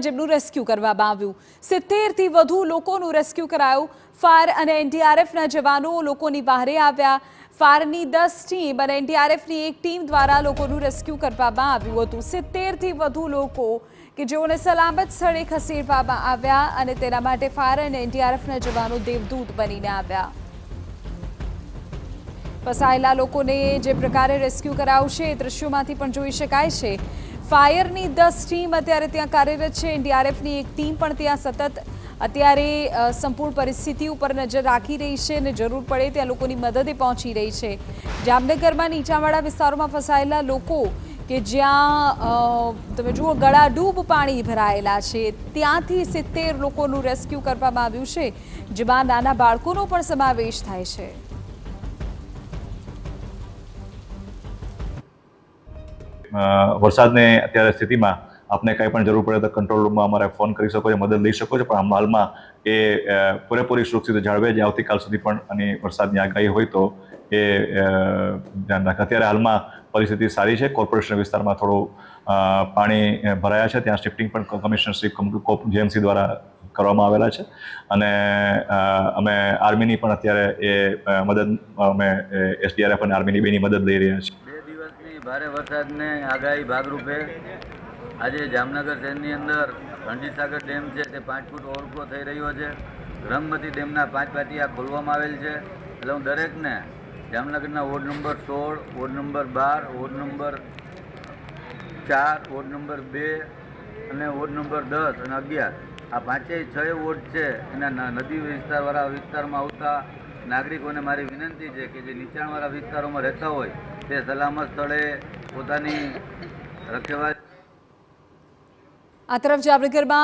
જેમનું રેસ્ક્યુ કરવામાં આવ્યું 70 થી વધુ લોકોનું રેસ્ક્યુ કરાયું। ફાયર અને એનડીઆરએફના જવાનો લોકોની બહારે આવ્યા। ફાયરની 10 ટીમ અને એનડીઆરએફની એક ટીમ દ્વારા લોકોનું રેસ્ક્યુ કરવામાં આવ્યું હતું। 70 થી વધુ લોકો કે જેઓને સલામત સ્થળે ખસેડવામાં આવ્યા અને તેના માટે ફાયર અને એનડીઆરએફના જવાનો દેવદૂત બનીને આવ્યા। ફસાયેલા લોકોને જે પ્રકારે રેસ્ક્યુ કરાવશે એ દ્રશ્યોમાંથી પણ જોઈ શકાય છે। ફાયરની 10 ટીમ અત્યારે ત્યાં કાર્યરત છે। એનડીઆરએફની એક ટીમ પણ ત્યાં સતત અત્યારે સંપૂર્ણ પરિસ્થિતિ ઉપર નજર રાખી રહી છે અને જરૂર પડે ત્યાં લોકોની મદદે પહોંચી રહી છે। જામનગરમાં નીચાણવાળા વિસ્તારોમાં ફસાયેલા લોકો કે જ્યાં તમે જુઓ ગળાડૂબ પાણી ભરાયેલા છે ત્યાંથી 70 લોકોનું રેસ્ક્યુ કરવામાં આવ્યું છે, જેમાં નાના બાળકોનો પણ સમાવેશ થાય છે। વરસાદની અત્યારે સ્થિતિમાં આપને કંઈ પણ જરૂર પડે તો કંટ્રોલ રૂમમાં અમારે ફોન કરી શકો છો, મદદ લઈ શકો છો, પણ હાલમાં એ પૂરેપૂરી સુરક્ષિત જાળવે જ આવતીકાલ સુધી પણ અને વરસાદની આગાહી હોય તો એ ધ્યાન રાખે। અત્યારે હાલમાં પરિસ્થિતિ સારી છે। કોર્પોરેશન વિસ્તારમાં થોડું પાણી ભરાયા છે, ત્યાં શિફ્ટિંગ પણ કમિશનરશીપ જેએમસી દ્વારા કરવામાં આવેલા છે અને અમે આર્મીની પણ અત્યારે એ મદદ અમે એસડીઆરએફ અને આર્મીની બેની મદદ લઈ રહ્યા છીએ। ભારે વરસાદને આગાહી ભાગરૂપે આજે જામનગર શહેરની અંદર રણજીતસાગર ડેમ છે તે 5 ફૂટ ઓવરફ્લો થઈ રહ્યો છે। રંગમતી ડેમના 5 પાટિયા ખોલવામાં આવેલ છે। એટલે હું દરેકને જામનગરના ward number 16, ward number 12, ward number 4, ward number 2 અને વોર્ડ નંબર 10 અને 11 આ 5-6 વોર્ડ છે એના નદી વિસ્તારમાં આવતા નાગરિકોને મારી વિનંતી છે કે જે નીચાણવાળા વિસ્તારોમાં રહેતા હોય તે સલામત સ્થળે પોતાની રખેવાળી। આ તરફ જામનગરમાં